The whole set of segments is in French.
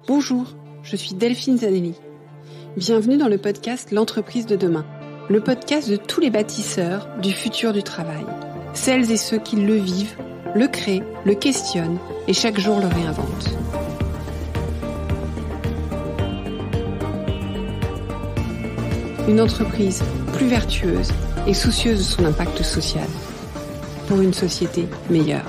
Bonjour, je suis Delphine Zanelli. Bienvenue dans le podcast L'entreprise de demain, le podcast de tous les bâtisseurs du futur du travail. Celles et ceux qui le vivent, le créent, le questionnent et chaque jour le réinventent. Une entreprise plus vertueuse et soucieuse de son impact social pour une société meilleure.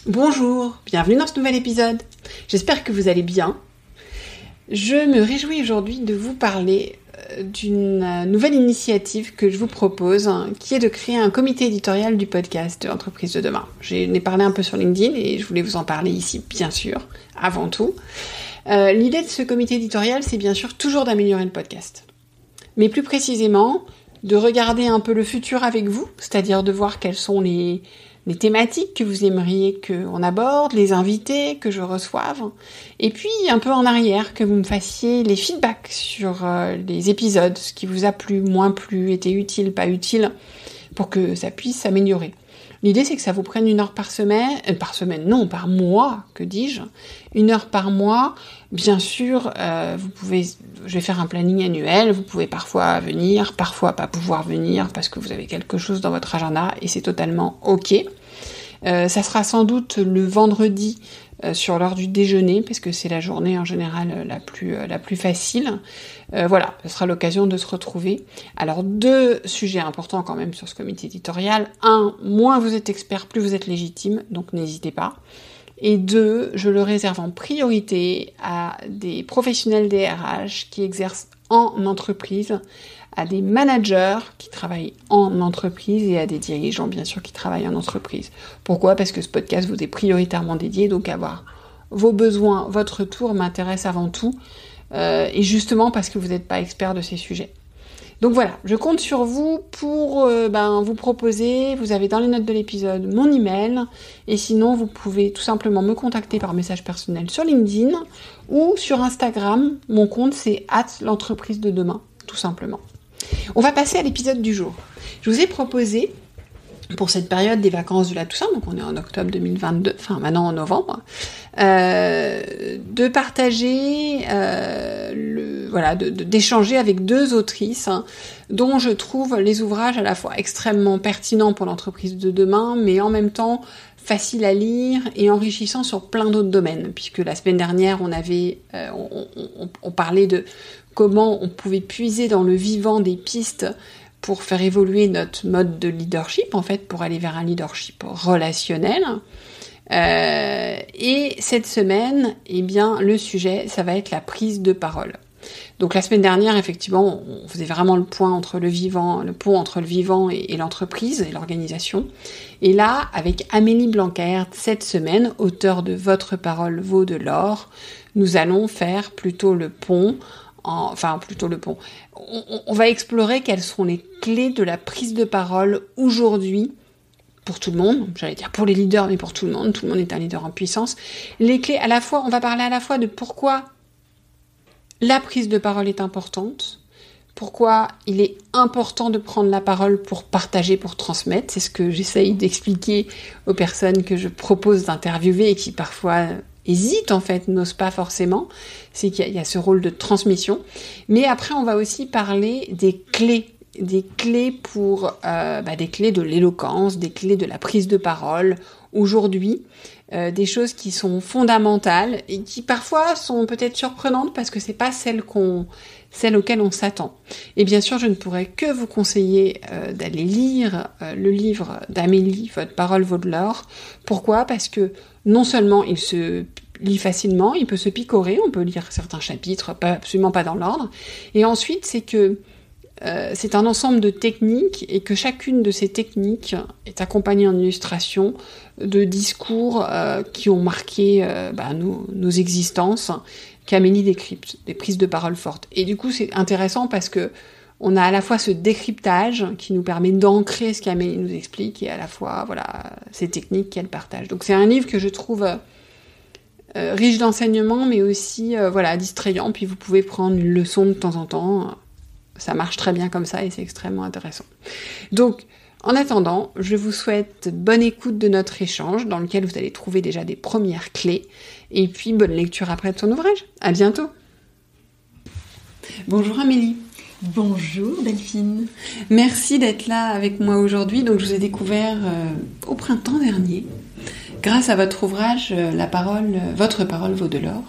Bonjour, bienvenue dans ce nouvel épisode. J'espère que vous allez bien. Je me réjouis aujourd'hui de vous parler d'une nouvelle initiative que je vous propose, qui est de créer un comité éditorial du podcast de l'entreprise de demain. J'en ai parlé un peu sur LinkedIn et je voulais vous en parler ici, bien sûr, avant tout. L'idée de ce comité éditorial, c'est bien sûr toujours d'améliorer le podcast. Mais plus précisément, de regarder un peu le futur avec vous, c'est-à-dire de voir quelles sont les thématiques que vous aimeriez qu'on aborde, les invités que je reçoive, et puis un peu en arrière, que vous me fassiez les feedbacks sur les épisodes, ce qui vous a plu, moins plu, été utile, pas utile, pour que ça puisse s'améliorer. L'idée, c'est que ça vous prenne 1 heure par mois, que dis-je, 1 heure par mois. Bien sûr, je vais faire un planning annuel, vous pouvez parfois venir, parfois pas pouvoir venir parce que vous avez quelque chose dans votre agenda et c'est totalement ok. Ça sera sans doute le vendredi sur l'heure du déjeuner, parce que c'est la journée en général la plus facile. Voilà, ce sera l'occasion de se retrouver. Alors 2 sujets importants quand même sur ce comité éditorial. 1, moins vous êtes expert, plus vous êtes légitime, donc n'hésitez pas. Et 2, je le réserve en priorité à des professionnels des RH qui exercent en entreprise, à des managers qui travaillent en entreprise et à des dirigeants bien sûr qui travaillent en entreprise. Pourquoi ? Parce que ce podcast vous est prioritairement dédié, donc avoir vos besoins, votre tour m'intéresse avant tout, et justement parce que vous n'êtes pas expert de ces sujets. Donc voilà, je compte sur vous pour vous proposer, vous avez dans les notes de l'épisode mon email, et sinon vous pouvez tout simplement me contacter par message personnel sur LinkedIn ou sur Instagram. Mon compte c'est @l'entreprise de demain, tout simplement. On va passer à l'épisode du jour. Je vous ai proposé, pour cette période des vacances de la Toussaint, donc on est en octobre 2022, enfin maintenant en novembre, de partager, d'échanger avec 2 autrices, dont je trouve les ouvrages à la fois extrêmement pertinents pour l'entreprise de demain, mais en même temps facile à lire et enrichissant sur plein d'autres domaines, puisque la semaine dernière on parlait de comment on pouvait puiser dans le vivant des pistes pour faire évoluer notre mode de leadership, en fait, pour aller vers un leadership relationnel. Et cette semaine, le sujet, ça va être la prise de parole. Donc la semaine dernière, effectivement, on faisait vraiment le pont entre le vivant et l'entreprise et l'organisation. Et là, avec Amélie Blanquer, cette semaine, auteure de Votre parole vaut de l'or, nous allons faire plutôt le pont. On va explorer quelles sont les clés de la prise de parole aujourd'hui, pour tout le monde, j'allais dire pour les leaders, mais pour tout le monde est un leader en puissance. Les clés, à la fois, on va parler à la fois de pourquoi la prise de parole est importante, pourquoi il est important de prendre la parole pour partager, pour transmettre. C'est ce que j'essaye d'expliquer aux personnes que je propose d'interviewer et qui parfois hésitent en fait, n'osent pas forcément. C'est qu'il y a ce rôle de transmission. Mais après, on va aussi parler des clés pour des clés de l'éloquence, des clés de la prise de parole aujourd'hui, des choses qui sont fondamentales et qui parfois sont peut-être surprenantes parce que c'est pas celles auxquelles on s'attend. Et bien sûr, je ne pourrais que vous conseiller d'aller lire le livre d'Amélie, Votre parole vaut de l'or. Pourquoi ? Parce que non seulement il se lit facilement, il peut se picorer, on peut lire certains chapitres, absolument pas dans l'ordre. Et ensuite, c'est que c'est un ensemble de techniques et que chacune de ces techniques est accompagnée en illustration de discours qui ont marqué nos existences, qu'Amélie décrypte, des prises de parole fortes. Et du coup, c'est intéressant parce que on a à la fois ce décryptage qui nous permet d'ancrer ce qu'Amélie nous explique et à la fois ces techniques qu'elle partage. Donc c'est un livre que je trouve riche d'enseignements, mais aussi distrayant. Puis vous pouvez prendre une leçon de temps en temps Ça marche très bien comme ça et c'est extrêmement intéressant. Donc, en attendant, je vous souhaite bonne écoute de notre échange dans lequel vous allez trouver déjà des premières clés et puis bonne lecture après de son ouvrage. À bientôt. Bonjour Amélie. Bonjour Delphine. Merci d'être là avec moi aujourd'hui. Donc, je vous ai découvert au printemps dernier grâce à votre ouvrage Votre parole vaut de l'or.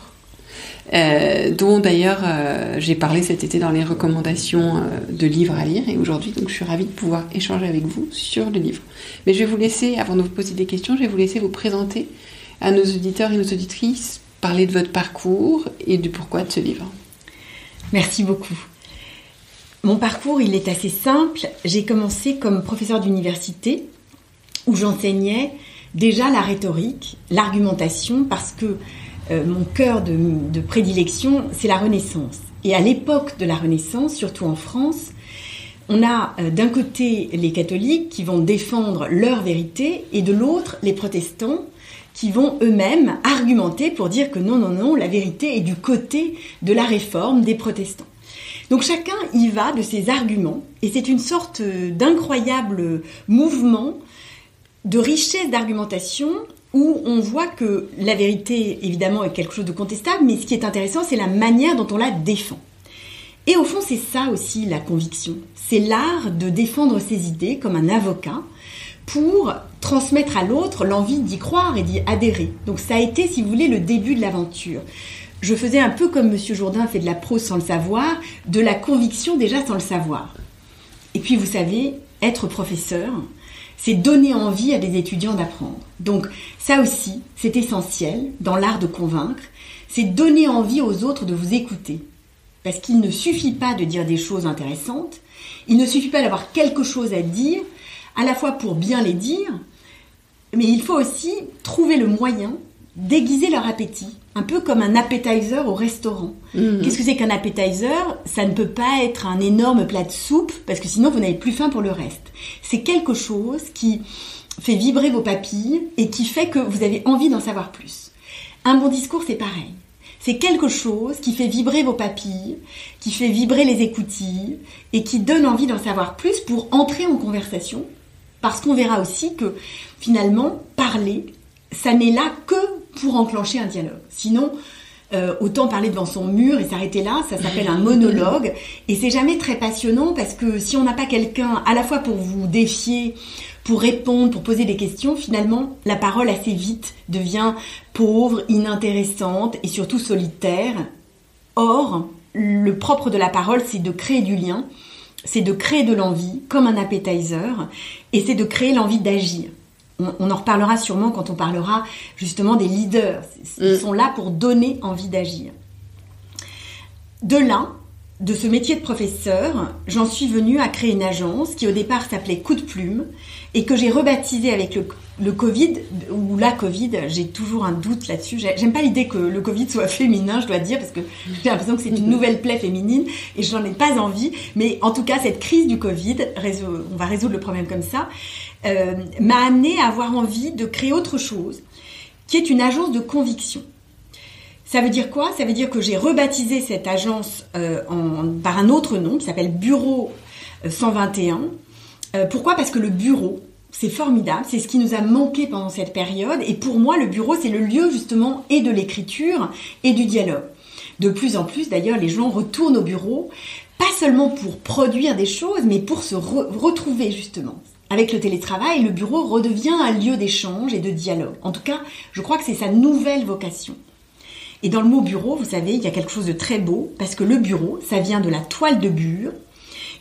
Dont d'ailleurs j'ai parlé cet été dans les recommandations de livres à lire et aujourd'hui donc je suis ravie de pouvoir échanger avec vous sur le livre. Mais je vais vous laisser, avant de vous poser des questions, je vais vous laisser vous présenter à nos auditeurs et nos auditrices, parler de votre parcours et du pourquoi de ce livre. Merci beaucoup. Mon parcours il est assez simple. J'ai commencé comme professeure d'université où j'enseignais déjà la rhétorique, l'argumentation parce que mon cœur de prédilection, c'est la Renaissance. Et à l'époque de la Renaissance, surtout en France, on a d'un côté les catholiques qui vont défendre leur vérité et de l'autre les protestants qui vont eux-mêmes argumenter pour dire que non, la vérité est du côté de la réforme des protestants. Donc chacun y va de ses arguments et c'est une sorte d'incroyable mouvement de richesse d'argumentation où on voit que la vérité, évidemment, est quelque chose de contestable, mais ce qui est intéressant, c'est la manière dont on la défend. Et au fond, c'est ça aussi la conviction. C'est l'art de défendre ses idées comme un avocat pour transmettre à l'autre l'envie d'y croire et d'y adhérer. Donc ça a été, si vous voulez, le début de l'aventure. Je faisais un peu comme M. Jourdain fait de la prose sans le savoir, de la conviction déjà sans le savoir. Et puis, vous savez, être professeur, c'est donner envie à des étudiants d'apprendre. Donc ça aussi, c'est essentiel dans l'art de convaincre, c'est donner envie aux autres de vous écouter. Parce qu'il ne suffit pas de dire des choses intéressantes, il ne suffit pas d'avoir quelque chose à dire, à la fois pour bien les dire, mais il faut aussi trouver le moyen d'aiguiser leur appétit, un peu comme un appetizer au restaurant. Qu'est-ce que c'est qu'un appetizer ? Ça ne peut pas être un énorme plat de soupe, parce que sinon vous n'avez plus faim pour le reste. C'est quelque chose qui fait vibrer vos papilles et qui fait que vous avez envie d'en savoir plus. Un bon discours, c'est pareil. C'est quelque chose qui fait vibrer vos papilles, qui fait vibrer les écoutilles et qui donne envie d'en savoir plus pour entrer en conversation, parce qu'on verra aussi que finalement, parler, ça n'est là que pour enclencher un dialogue. Sinon, autant parler devant son mur et s'arrêter là, ça s'appelle un monologue. Et c'est jamais très passionnant parce que si on n'a pas quelqu'un à la fois pour vous défier, pour répondre, pour poser des questions, finalement, la parole assez vite devient pauvre, inintéressante et surtout solitaire. Or, le propre de la parole, c'est de créer du lien, c'est de créer de l'envie, comme un appetizer, et c'est de créer l'envie d'agir. On en reparlera sûrement quand on parlera justement des leaders. Ils sont là pour donner envie d'agir. De là, de ce métier de professeur, j'en suis venue à créer une agence qui au départ s'appelait Coup de Plume et que j'ai rebaptisée avec le Covid, ou la Covid, j'ai toujours un doute là-dessus. J'aime pas l'idée que le Covid soit féminin, je dois dire, parce que j'ai l'impression que c'est une nouvelle plaie féminine et j'en ai pas envie. Mais en tout cas, cette crise du Covid, on va résoudre le problème comme ça, m'a amenée à avoir envie de créer autre chose, qui est une agence de conviction. Ça veut dire quoi ? Ça veut dire que j'ai rebaptisé cette agence par un autre nom qui s'appelle Bureau 121. Pourquoi ? Parce que le bureau, c'est formidable, c'est ce qui nous a manqué pendant cette période. Et pour moi, le bureau, c'est le lieu justement et de l'écriture et du dialogue. De plus en plus, d'ailleurs, les gens retournent au bureau, pas seulement pour produire des choses, mais pour se retrouver justement. Avec le télétravail, le bureau redevient un lieu d'échange et de dialogue. En tout cas, je crois que c'est sa nouvelle vocation. Et dans le mot bureau, vous savez, il y a quelque chose de très beau, parce que le bureau, ça vient de la toile de bure.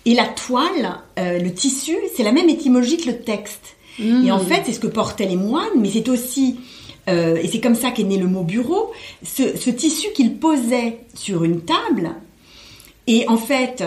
Et la toile, le tissu, c'est la même étymologie que le texte. Et en fait, c'est ce que portaient les moines, mais c'est aussi, et c'est comme ça qu'est né le mot bureau, ce tissu qu'ils posaient sur une table. Et en fait,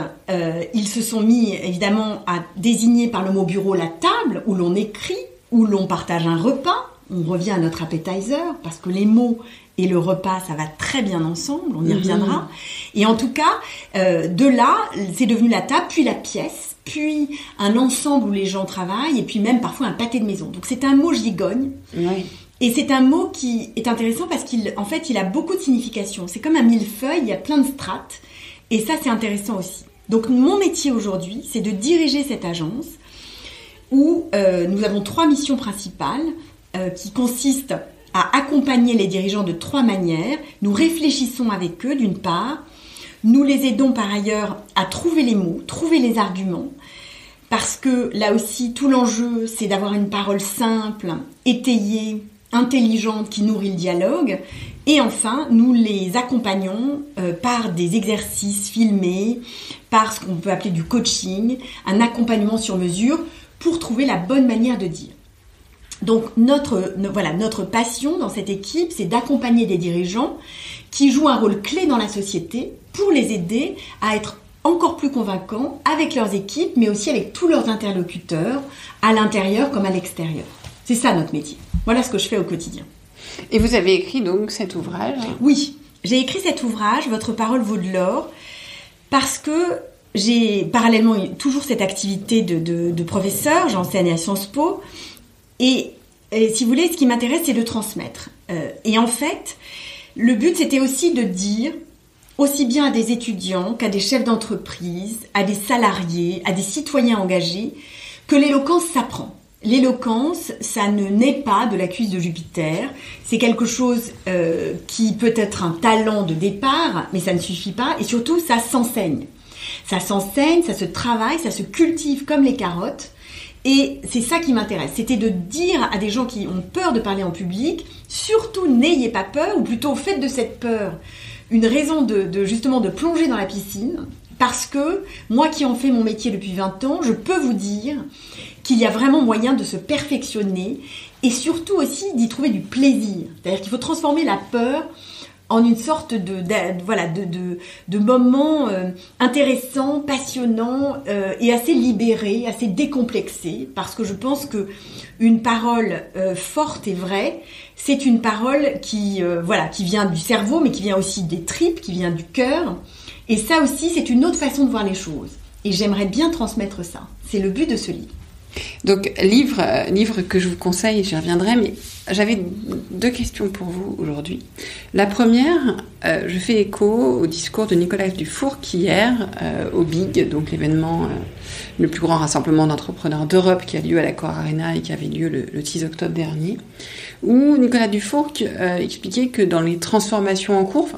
ils se sont mis, évidemment, à désigner par le mot bureau la table où l'on écrit, où l'on partage un repas. On revient à notre appetizer, parce que les mots et le repas, ça va très bien ensemble, on y reviendra. Et en tout cas, de là, c'est devenu la table, puis la pièce, puis un ensemble où les gens travaillent, et puis même parfois un pâté de maison. Donc c'est un mot gigogne. Oui. Et c'est un mot qui est intéressant parce qu'en fait, il a beaucoup de significations. C'est comme un millefeuille, il y a plein de strates. Et ça, c'est intéressant aussi. Donc mon métier aujourd'hui, c'est de diriger cette agence où nous avons 3 missions principales qui consistent à accompagner les dirigeants de 3 manières. Nous réfléchissons avec eux d'une part, nous les aidons par ailleurs à trouver les mots, trouver les arguments, parce que là aussi tout l'enjeu c'est d'avoir une parole simple, étayée, intelligente qui nourrit le dialogue. Et enfin, nous les accompagnons par des exercices filmés, par ce qu'on peut appeler du coaching, un accompagnement sur mesure pour trouver la bonne manière de dire. Donc notre passion dans cette équipe, c'est d'accompagner des dirigeants qui jouent un rôle clé dans la société pour les aider à être encore plus convaincants avec leurs équipes, mais aussi avec tous leurs interlocuteurs, à l'intérieur comme à l'extérieur. C'est ça notre métier. Voilà ce que je fais au quotidien. Et vous avez écrit donc cet ouvrage ? Oui, j'ai écrit cet ouvrage, Votre parole vaut de l'or, parce que j'ai parallèlement toujours cette activité de professeur, j'enseigne à Sciences Po, et si vous voulez, ce qui m'intéresse, c'est de transmettre. Et en fait, le but, c'était aussi de dire, aussi bien à des étudiants qu'à des chefs d'entreprise, à des salariés, à des citoyens engagés, que l'éloquence s'apprend. L'éloquence, ça ne naît pas de la cuisse de Jupiter. C'est quelque chose qui peut être un talent de départ, mais ça ne suffit pas. Et surtout, ça s'enseigne. Ça s'enseigne, ça se travaille, ça se cultive comme les carottes. Et c'est ça qui m'intéresse. C'était de dire à des gens qui ont peur de parler en public, surtout n'ayez pas peur, ou plutôt faites de cette peur une raison justement de plonger dans la piscine. Parce que moi qui en fais mon métier depuis 20 ans, je peux vous dire qu'il y a vraiment moyen de se perfectionner et surtout aussi d'y trouver du plaisir. C'est-à-dire qu'il faut transformer la peur en une sorte de moment intéressant, passionnant et assez libéré, assez décomplexé. Parce que je pense que une parole forte et vraie, c'est une parole qui vient du cerveau, mais qui vient aussi des tripes, qui vient du cœur. Et ça aussi, c'est une autre façon de voir les choses. Et j'aimerais bien transmettre ça. C'est le but de ce livre. Donc, livre que je vous conseille, j'y reviendrai, mais j'avais 2 questions pour vous aujourd'hui. La première, je fais écho au discours de Nicolas Dufourcq hier, au BIG, donc l'événement, le plus grand rassemblement d'entrepreneurs d'Europe qui a lieu à l'Accor Arena et qui avait lieu le 6 octobre dernier, où Nicolas Dufourcq expliquait que dans les transformations en cours,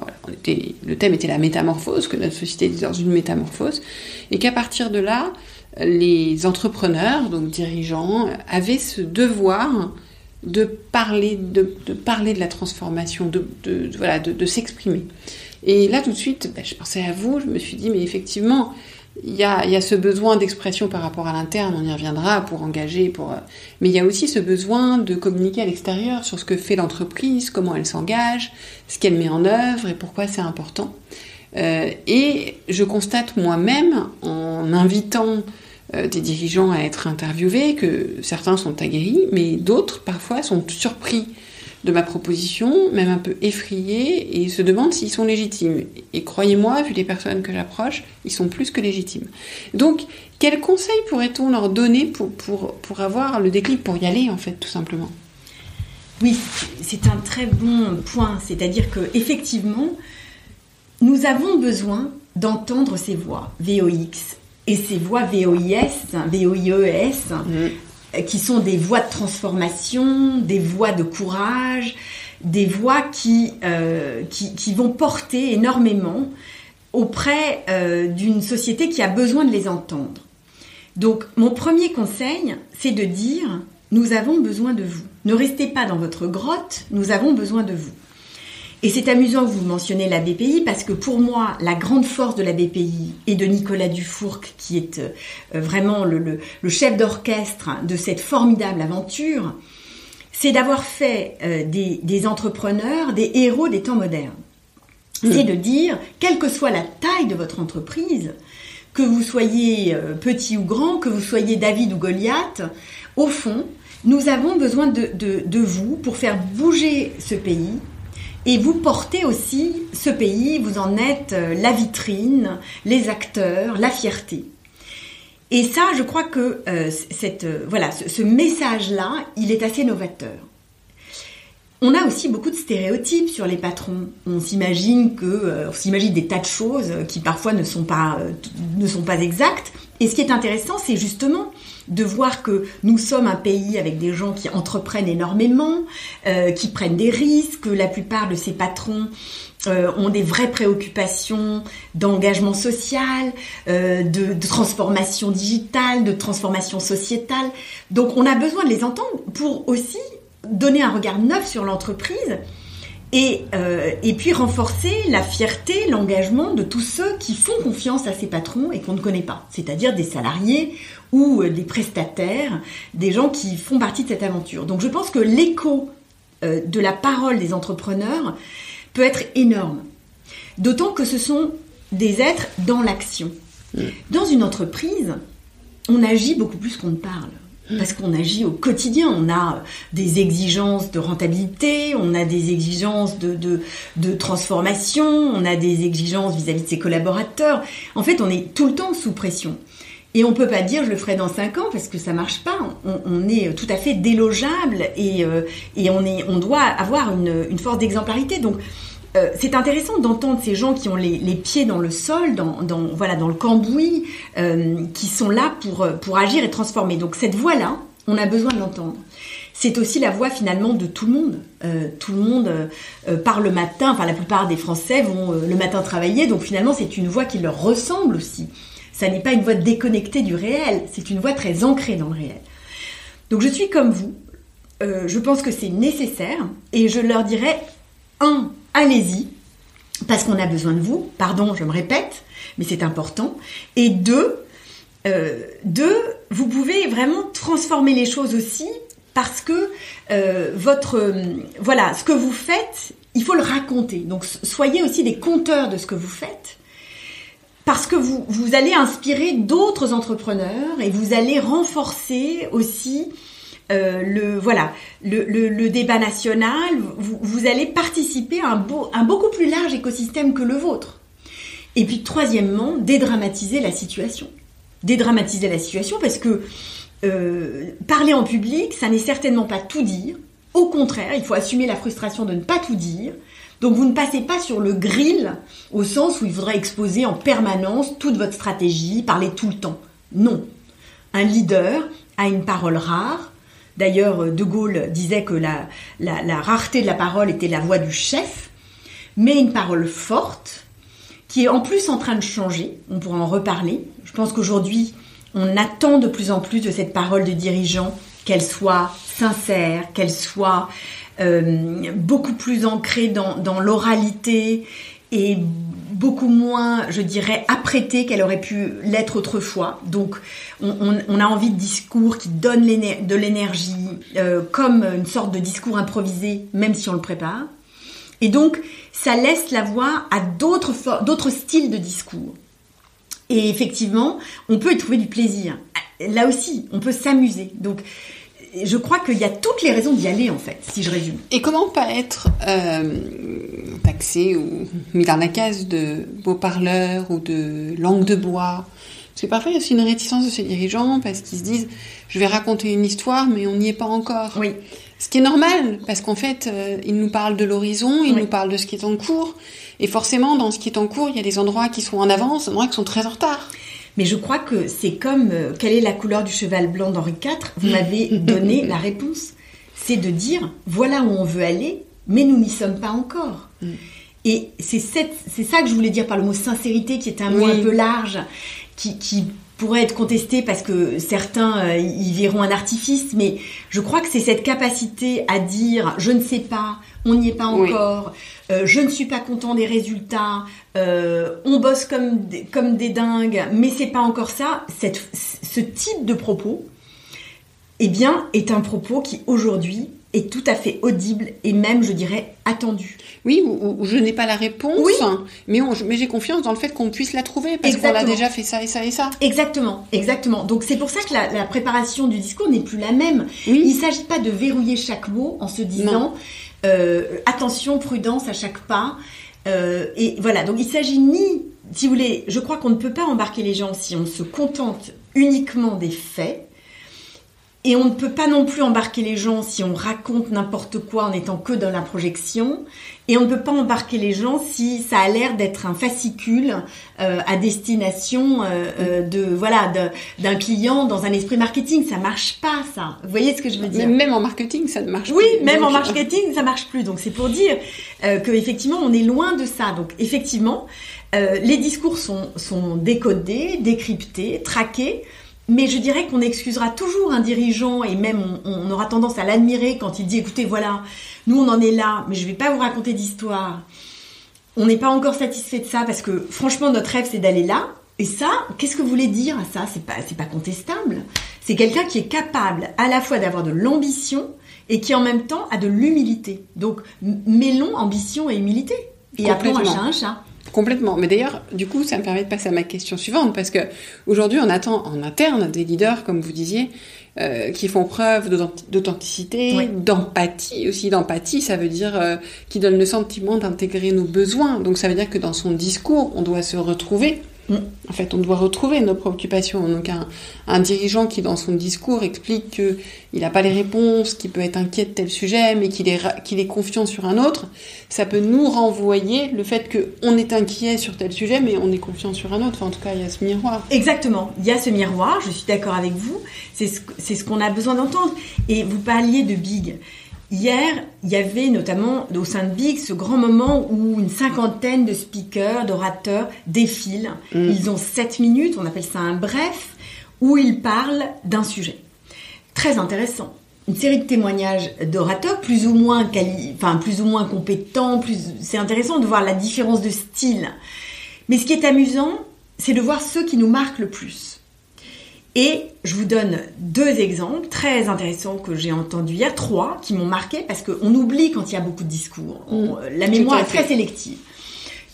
le thème était la métamorphose, que notre société est dans une métamorphose, et qu'à partir de là, les entrepreneurs, donc dirigeants, avaient ce devoir de parler de la transformation, de s'exprimer. Et là, tout de suite, je pensais à vous, je me suis dit, mais effectivement, il y a ce besoin d'expression par rapport à l'interne, on y reviendra, pour engager, mais il y a aussi ce besoin de communiquer à l'extérieur sur ce que fait l'entreprise, comment elle s'engage, ce qu'elle met en œuvre et pourquoi c'est important. Et je constate moi-même, en invitant des dirigeants à être interviewés, que certains sont aguerris, mais d'autres, parfois, sont surpris de ma proposition, même un peu effrayés, et se demandent s'ils sont légitimes. Et croyez-moi, vu les personnes que j'approche, ils sont plus que légitimes. Donc, quels conseils pourrait-on leur donner pour avoir le déclic, pour y aller, en fait, tout simplement ? Oui, c'est un très bon point. C'est-à-dire qu'effectivement, nous avons besoin d'entendre ces voix VOX et ces voix VOIES, qui sont des voix de transformation, des voix de courage, des voix qui vont porter énormément auprès d'une société qui a besoin de les entendre. Donc, mon premier conseil, c'est de dire « Nous avons besoin de vous. Ne restez pas dans votre grotte, nous avons besoin de vous. » Et c'est amusant que vous mentionniez la BPI parce que pour moi, la grande force de la BPI et de Nicolas Dufourcq, qui est vraiment le chef d'orchestre de cette formidable aventure, c'est d'avoir fait des entrepreneurs des héros des temps modernes. C'est de dire, quelle que soit la taille de votre entreprise, que vous soyez petit ou grand, que vous soyez David ou Goliath, au fond, nous avons besoin de vous pour faire bouger ce pays. Et vous portez aussi ce pays, vous en êtes la vitrine, les acteurs, la fierté. Et ça, je crois que ce message-là, il est assez novateur. On a aussi beaucoup de stéréotypes sur les patrons. On s'imagine des tas de choses qui parfois ne sont pas exactes. Et ce qui est intéressant, c'est justement de voir que nous sommes un pays avec des gens qui entreprennent énormément, qui prennent des risques. La plupart de ces patrons ont des vraies préoccupations d'engagement social, de transformation digitale, de transformation sociétale. Donc on a besoin de les entendre pour aussi donner un regard neuf sur l'entreprise et puis renforcer la fierté, l'engagement de tous ceux qui font confiance à ces patrons et qu'on ne connaît pas, c'est-à-dire des salariés ou des prestataires, des gens qui font partie de cette aventure. Donc je pense que l'écho de la parole des entrepreneurs peut être énorme, d'autant que ce sont des êtres dans l'action. Dans une entreprise, on agit beaucoup plus qu'on ne parle. Parce qu'on agit au quotidien, on a des exigences de rentabilité, on a des exigences de transformation, on a des exigences vis-à-vis de ses collaborateurs. En fait, on est tout le temps sous pression. Et on peut pas dire je le ferai dans 5 ans parce que ça marche pas. On est tout à fait délogeable et on doit avoir une force d'exemplarité. Donc c'est intéressant d'entendre ces gens qui ont les pieds dans le sol, dans le cambouis, qui sont là pour agir et transformer. Donc cette voix-là, on a besoin de l'entendre. C'est aussi la voix finalement de tout le monde. Tout le monde part le matin, enfin la plupart des Français vont le matin travailler, donc finalement c'est une voix qui leur ressemble aussi. Ça n'est pas une voix déconnectée du réel, c'est une voix très ancrée dans le réel. Donc je suis comme vous, je pense que c'est nécessaire et je leur dirais, allez-y, parce qu'on a besoin de vous, pardon, je me répète, mais c'est important. Et deux, vous pouvez vraiment transformer les choses aussi parce que ce que vous faites, il faut le raconter. Donc soyez aussi des conteurs de ce que vous faites parce que vous allez inspirer d'autres entrepreneurs et vous allez renforcer aussi le débat national, vous allez participer à un beaucoup plus large écosystème que le vôtre. Et puis troisièmement, dédramatiser la situation. Dédramatiser la situation parce que parler en public, ça n'est certainement pas tout dire. Au contraire, il faut assumer la frustration de ne pas tout dire. Donc vous ne passez pas sur le grill au sens où il faudra exposer en permanence toute votre stratégie, parler tout le temps. Non. Un leader a une parole rare. D'ailleurs, De Gaulle disait que la rareté de la parole était la voix du chef, mais une parole forte, qui est en plus en train de changer. On pourra en reparler. Je pense qu'aujourd'hui, on attend de plus en plus de cette parole de dirigeant, qu'elle soit sincère, qu'elle soit beaucoup plus ancrée dans l'oralité et beaucoup moins, je dirais, apprêtée qu'elle aurait pu l'être autrefois. Donc, on a envie de discours qui donnent de l'énergie, comme une sorte de discours improvisé, même si on le prépare. Et donc, ça laisse la voie à d'autres styles de discours. Et effectivement, on peut y trouver du plaisir. Là aussi, on peut s'amuser. Donc, je crois qu'il y a toutes les raisons d'y aller, en fait, si je résume. Et comment pas être taxé ou mis dans la case de beau parleur ou de langue de bois? Parce que parfois, il y a aussi une réticence de ces dirigeants parce qu'ils se disent « je vais raconter une histoire, mais on n'y est pas encore ». Oui. Ce qui est normal, parce qu'en fait, ils nous parlent de l'horizon, ils nous parlent de ce qui est en cours. Et forcément, dans ce qui est en cours, il y a des endroits qui sont en avance, des endroits qui sont très en retard. Mais je crois que c'est comme « Quelle est la couleur du cheval blanc d'Henri IV ?» Vous m'avez donné la réponse. C'est de dire « Voilà où on veut aller, mais nous n'y sommes pas encore. » Et c'est ça que je voulais dire par le mot sincérité, qui est un mot un peu large, qui pourrait être contesté parce que certains y verront un artifice, mais je crois que c'est cette capacité à dire « Je ne sais pas, on n'y est pas encore, je ne suis pas content des résultats, on bosse comme des dingues, mais c'est pas encore ça », ce type de propos, eh bien, est un propos qui aujourd'hui est tout à fait audible et même, je dirais, attendu. Oui, ou je n'ai pas la réponse, mais j'ai confiance dans le fait qu'on puisse la trouver, parce qu'on a déjà fait ça et ça et ça. Exactement. Donc c'est pour ça que la préparation du discours n'est plus la même. Oui. Il ne s'agit pas de verrouiller chaque mot en se disant attention, prudence à chaque pas. Et voilà, donc il s'agit ni, si vous voulez, je crois qu'on ne peut pas embarquer les gens si on se contente uniquement des faits. Et on ne peut pas non plus embarquer les gens si on raconte n'importe quoi en étant que dans la projection. Et on ne peut pas embarquer les gens si ça a l'air d'être un fascicule à destination d'un client dans un esprit marketing. Ça marche pas, ça. Vous voyez ce que je veux dire ? Même en marketing, ça ne marche Oui, plus. même en marketing, ça marche plus. Donc c'est pour dire qu'effectivement, on est loin de ça. Donc effectivement, les discours sont décodés, décryptés, traqués. Mais je dirais qu'on excusera toujours un dirigeant et même on aura tendance à l'admirer quand il dit « Écoutez, voilà, nous on en est là, mais je ne vais pas vous raconter d'histoire. On n'est pas encore satisfait de ça parce que franchement, notre rêve, c'est d'aller là. Et ça, qu'est-ce que vous voulez dire à ça ? C'est pas contestable. C'est quelqu'un qui est capable à la fois d'avoir de l'ambition et qui en même temps a de l'humilité. Donc, mêlons ambition et humilité. Et appelons un chat un chat. Complètement. Mais d'ailleurs, du coup, ça me permet de passer à ma question suivante, parce que aujourd'hui, on attend en interne des leaders, comme vous disiez, qui font preuve d'authenticité, oui. D'empathie aussi. D'empathie, ça veut dire qui donne le sentiment d'intégrer nos besoins. Donc, ça veut dire que dans son discours, on doit se retrouver. En fait, on doit retrouver nos préoccupations. Donc, un dirigeant qui, dans son discours, explique qu'il n'a pas les réponses, qu'il peut être inquiet de tel sujet, mais qu'il est confiant sur un autre, ça peut nous renvoyer le fait qu'on est inquiet sur tel sujet, mais on est confiant sur un autre. Enfin, en tout cas, il y a ce miroir. Exactement. Il y a ce miroir, je suis d'accord avec vous. C'est ce qu'on a besoin d'entendre. Et vous parliez de Big. Hier, il y avait notamment au sein de Big ce grand moment où une 50aine de speakers, d'orateurs défilent. Ils ont 7 minutes, on appelle ça un bref, où ils parlent d'un sujet. Très intéressant. Une série de témoignages d'orateurs plus ou moins compétents. C'est intéressant de voir la différence de style. Mais ce qui est amusant, c'est de voir ceux qui nous marquent le plus. Et je vous donne 2 exemples très intéressants que j'ai entendus hier, 3 qui m'ont marqué parce qu'on oublie quand il y a beaucoup de discours. La mémoire est très sélective.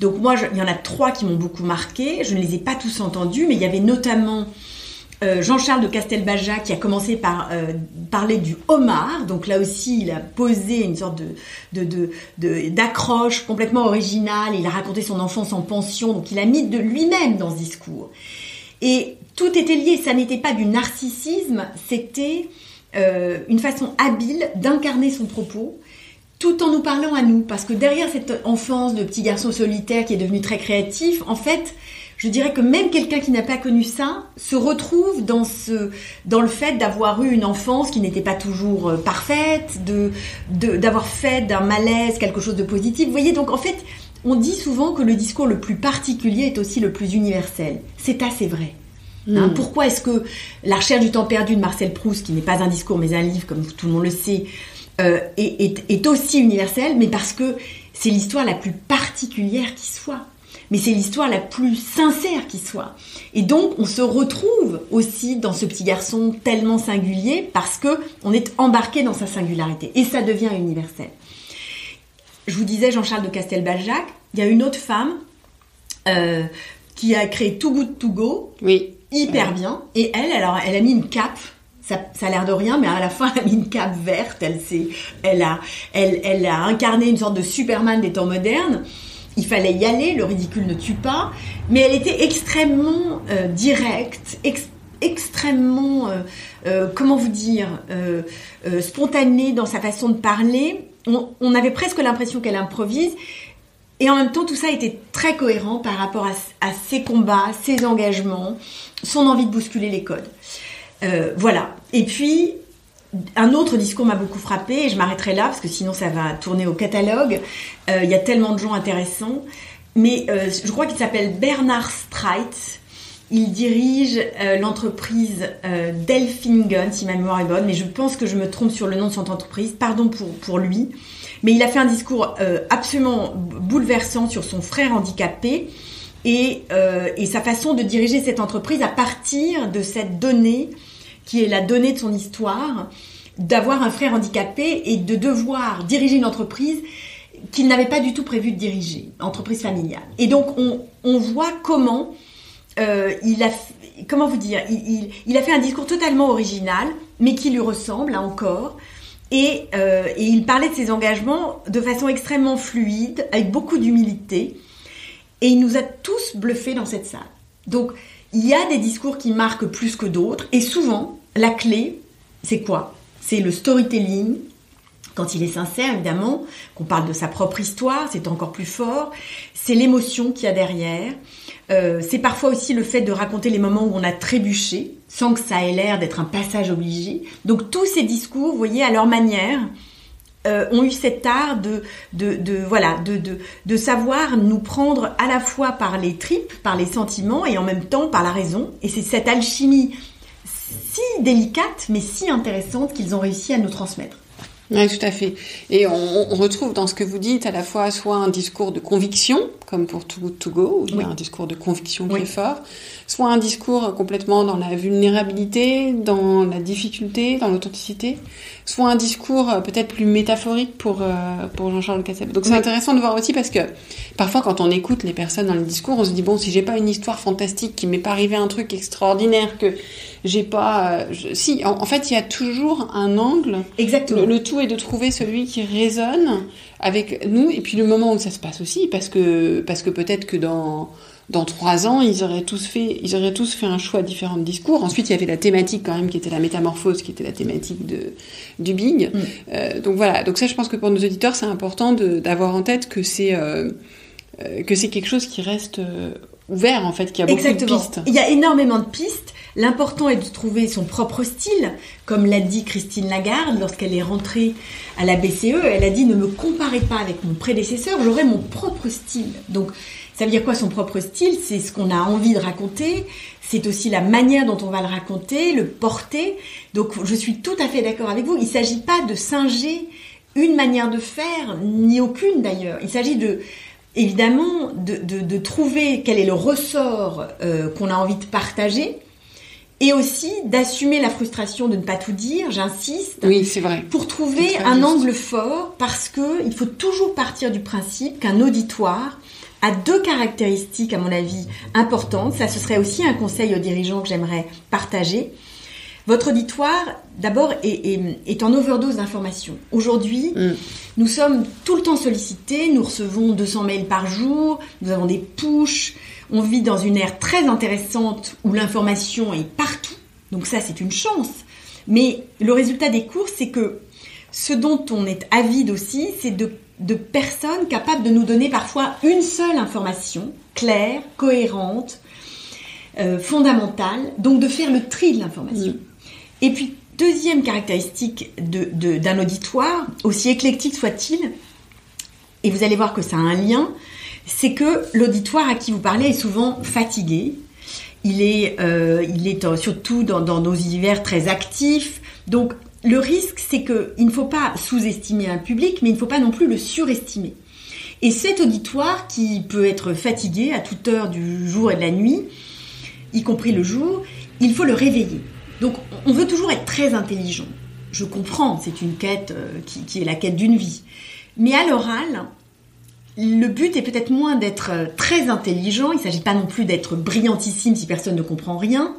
Donc moi, il y en a 3 qui m'ont beaucoup marqué. Je ne les ai pas tous entendus, mais il y avait notamment Jean-Charles de Castelbajac qui a commencé par parler du homard. Donc là aussi, il a posé une sorte d'accroche complètement originale. Il a raconté son enfance en pension. Donc il a mis de lui-même dans ce discours. Et tout était lié, ça n'était pas du narcissisme, c'était une façon habile d'incarner son propos, tout en nous parlant à nous. Parce que derrière cette enfance de petit garçon solitaire qui est devenu très créatif, en fait, je dirais que même quelqu'un qui n'a pas connu ça se retrouve dans le fait d'avoir eu une enfance qui n'était pas toujours parfaite, d'avoir fait d'un malaise quelque chose de positif. Vous voyez, donc en fait, on dit souvent que le discours le plus particulier est aussi le plus universel. C'est assez vrai. Pourquoi est-ce que La recherche du temps perdu de Marcel Proust, qui n'est pas un discours mais un livre, comme tout le monde le sait, est aussi universel, mais parce que c'est l'histoire la plus particulière qui soit. Mais c'est l'histoire la plus sincère qui soit. Et donc, on se retrouve aussi dans ce petit garçon tellement singulier parce qu'on est embarqué dans sa singularité. Et ça devient universel. Je vous disais Jean-Charles de Castelbajac, il y a une autre femme qui a créé Too Good To Go, oui. Hyper bien, et elle a mis une cape, ça a l'air de rien, mais à la fin elle a mis une cape verte, elle a incarné une sorte de Superman des temps modernes. Il fallait y aller, le ridicule ne tue pas, mais elle était extrêmement directe, extrêmement, comment vous dire, spontanée dans sa façon de parler. On avait presque l'impression qu'elle improvise. Et en même temps, tout ça était très cohérent par rapport à ses combats, ses engagements, son envie de bousculer les codes. Voilà. Et puis, un autre discours m'a beaucoup frappé, et je m'arrêterai là, parce que sinon ça va tourner au catalogue. Il y a tellement de gens intéressants. Mais je crois qu'il s'appelle Bernard Streitz. Il dirige l'entreprise Delfingen, si ma mémoire est bonne, mais je pense que je me trompe sur le nom de cette entreprise. Pardon pour lui. Mais il a fait un discours absolument bouleversant sur son frère handicapé et sa façon de diriger cette entreprise à partir de cette donnée qui est la donnée de son histoire, d'avoir un frère handicapé et de devoir diriger une entreprise qu'il n'avait pas du tout prévu de diriger, entreprise familiale. Et donc on voit comment il a fait un discours totalement original, mais qui lui ressemble là encore. Et il parlait de ses engagements de façon extrêmement fluide, avec beaucoup d'humilité. Et il nous a tous bluffés dans cette salle. Donc, il y a des discours qui marquent plus que d'autres. Et souvent, la clé, c'est quoi ? C'est le storytelling, quand il est sincère, évidemment, qu'on parle de sa propre histoire, c'est encore plus fort. C'est l'émotion qu'il y a derrière. C'est parfois aussi le fait de raconter les moments où on a trébuché, sans que ça ait l'air d'être un passage obligé. Donc tous ces discours, vous voyez, à leur manière, ont eu cet art de savoir nous prendre à la fois par les tripes, par les sentiments, et en même temps par la raison. Et c'est cette alchimie si délicate, mais si intéressante qu'ils ont réussi à nous transmettre. Oui, tout à fait. Et on retrouve dans ce que vous dites à la fois soit un discours de conviction, comme pour Too Good To Go, où il y a un discours de conviction qui est fort, soit un discours complètement dans la vulnérabilité, dans la difficulté, dans l'authenticité, soit un discours peut-être plus métaphorique pour Jean-Charles Casseb. Donc c'est intéressant de voir aussi parce que parfois quand on écoute les personnes dans le discours, on se dit bon, si j'ai pas une histoire fantastique, qui m'est pas arrivé un truc extraordinaire, que j'ai pas... Si, en fait, il y a toujours un angle. Exactement. Le tout est de trouver celui qui résonne avec nous, et puis le moment où ça se passe aussi, parce que peut-être que dans 3 ans, ils auraient tous fait un choix différent de discours. Ensuite, il y avait la thématique quand même qui était la métamorphose, qui était la thématique du Big. Donc voilà. Donc ça, je pense que pour nos auditeurs, c'est important d'avoir en tête que c'est quelque chose qui reste ouvert, en fait, qu'il y a beaucoup de pistes. Il y a énormément de pistes. L'important est de trouver son propre style, comme l'a dit Christine Lagarde lorsqu'elle est rentrée à la BCE. Elle a dit « Ne me comparez pas avec mon prédécesseur, j'aurai mon propre style ». Donc, ça veut dire quoi son propre style ? C'est ce qu'on a envie de raconter, c'est aussi la manière dont on va le raconter, le porter. Donc, je suis tout à fait d'accord avec vous. Il ne s'agit pas de singer une manière de faire, ni aucune d'ailleurs. Il s'agit évidemment de trouver quel est le ressort qu'on a envie de partager. Et aussi d'assumer la frustration de ne pas tout dire, j'insiste. Oui, c'est vrai. Pour trouver un angle fort, parce qu'il faut toujours partir du principe qu'un auditoire a 2 caractéristiques, à mon avis, importantes. Ça, ce serait aussi un conseil aux dirigeants que j'aimerais partager. Votre auditoire, d'abord, est en overdose d'informations. Aujourd'hui, nous sommes tout le temps sollicités, nous recevons 200 mails par jour, nous avons des pushs. On vit dans une ère très intéressante où l'information est partout. Donc ça, c'est une chance. Mais le résultat des courses, c'est que ce dont on est avide aussi, c'est de personnes capables de nous donner parfois une seule information, claire, cohérente, fondamentale. Donc de faire le tri de l'information. Et puis, deuxième caractéristique d'un auditoire, aussi éclectique soit-il, et vous allez voir que ça a un lien, c'est que l'auditoire à qui vous parlez est souvent fatigué. Il est surtout dans nos univers très actifs. Donc, le risque, c'est qu'il ne faut pas sous-estimer un public, mais il ne faut pas non plus le surestimer. Et cet auditoire qui peut être fatigué à toute heure du jour et de la nuit, y compris le jour, il faut le réveiller. Donc, on veut toujours être très intelligent. Je comprends, c'est une quête qui est la quête d'une vie. Mais à l'oral, le but est peut-être moins d'être très intelligent, il ne s'agit pas non plus d'être brillantissime si personne ne comprend rien,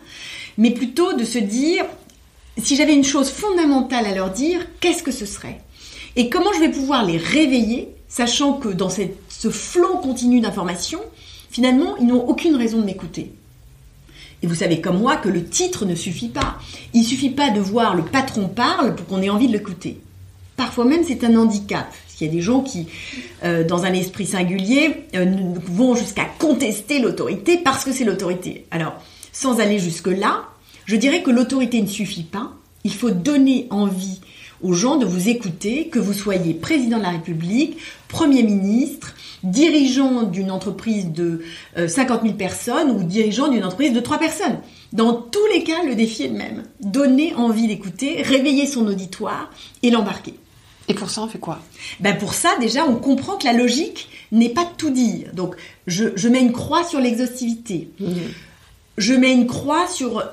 mais plutôt de se dire, si j'avais une chose fondamentale à leur dire, qu'est-ce que ce serait ? Et comment je vais pouvoir les réveiller, sachant que dans ce flot continu d'informations, finalement, ils n'ont aucune raison de m'écouter. Et vous savez comme moi que le titre ne suffit pas. Il ne suffit pas de voir le patron parle pour qu'on ait envie de l'écouter. Parfois même, c'est un handicap. Il y a des gens qui, dans un esprit singulier, vont jusqu'à contester l'autorité parce que c'est l'autorité. Alors, sans aller jusque-là, je dirais que l'autorité ne suffit pas. Il faut donner envie aux gens de vous écouter, que vous soyez président de la République, Premier ministre, dirigeant d'une entreprise de 50 000 personnes ou dirigeant d'une entreprise de 3 personnes. Dans tous les cas, le défi est le même. Donner envie d'écouter, réveiller son auditoire et l'embarquer. Et pour ça, on fait quoi ? Pour ça, déjà, on comprend que la logique n'est pas de tout dire. Donc, je mets une croix sur l'exhaustivité. Je mets une croix sur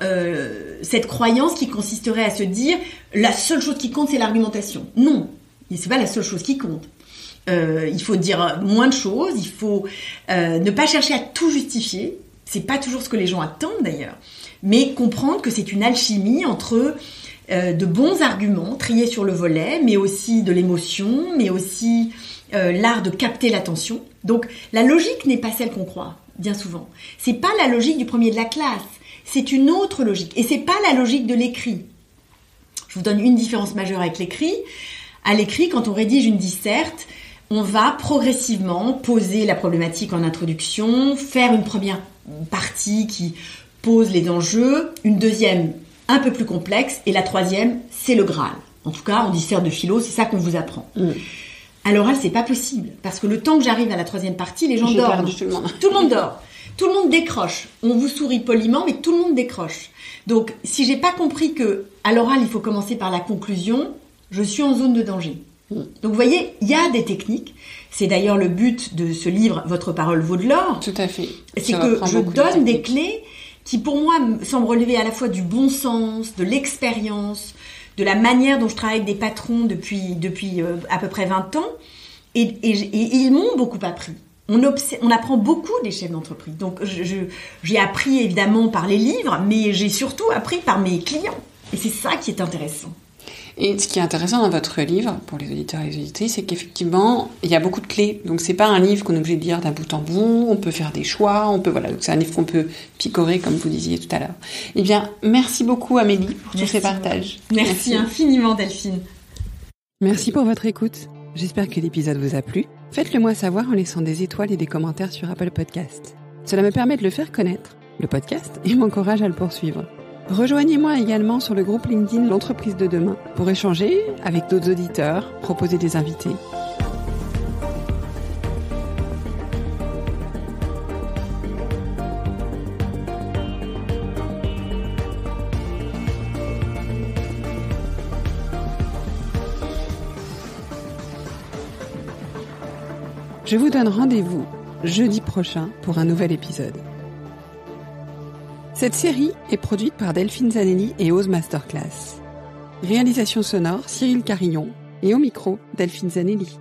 cette croyance qui consisterait à se dire la seule chose qui compte, c'est l'argumentation. Non, c'est pas la seule chose qui compte. Il faut dire moins de choses, il faut ne pas chercher à tout justifier. C'est pas toujours ce que les gens attendent d'ailleurs. Mais comprendre que c'est une alchimie entre de bons arguments triés sur le volet, mais aussi de l'émotion, mais aussi l'art de capter l'attention. Donc la logique n'est pas celle qu'on croit, bien souvent. C'est pas la logique du premier de la classe, c'est une autre logique. Et c'est pas la logique de l'écrit. Je vous donne une différence majeure avec l'écrit. À l'écrit, quand on rédige une disserte, on va progressivement poser la problématique en introduction, faire une première partie qui pose les enjeux, une deuxième un peu plus complexe, et la troisième, c'est le Graal. En tout cas, en disserte de philo, c'est ça qu'on vous apprend. À l'oral, c'est pas possible, parce que le temps que j'arrive à la troisième partie, les gens dorment. Tout le monde dort. Tout le monde décroche. On vous sourit poliment, mais tout le monde décroche. Donc, si j'ai pas compris que à l'oral, il faut commencer par la conclusion, je suis en zone de danger. Donc, vous voyez, il y a des techniques. C'est d'ailleurs le but de ce livre, Votre parole vaut de l'or. Tout à fait. C'est que je donne des clés qui, pour moi, semblent relever à la fois du bon sens, de l'expérience, de la manière dont je travaille avec des patrons depuis à peu près 20 ans. Et ils m'ont beaucoup appris. On apprend beaucoup des chefs d'entreprise. Donc, j'ai appris évidemment par les livres, mais j'ai surtout appris par mes clients. Et c'est ça qui est intéressant. Et ce qui est intéressant dans votre livre, pour les auditeurs et les auditrices, c'est qu'effectivement, il y a beaucoup de clés. Donc, c'est pas un livre qu'on est obligé de lire d'un bout en bout. On peut faire des choix. Donc, c'est un livre qu'on peut picorer, comme vous disiez tout à l'heure. Eh bien, merci beaucoup, Amélie, pour tous ces partages. Merci infiniment, Delphine. Merci pour votre écoute. J'espère que l'épisode vous a plu. Faites-le moi savoir en laissant des étoiles et des commentaires sur Apple Podcast. Cela me permet de le faire connaître, le podcast, et m'encourage à le poursuivre. Rejoignez-moi également sur le groupe LinkedIn L'Entreprise de demain pour échanger avec d'autres auditeurs, proposer des invités. Je vous donne rendez-vous jeudi prochain pour un nouvel épisode. Cette série est produite par Delphine Zanelli et Ose Masterclass. Réalisation sonore Cyril Carillon et au micro Delphine Zanelli.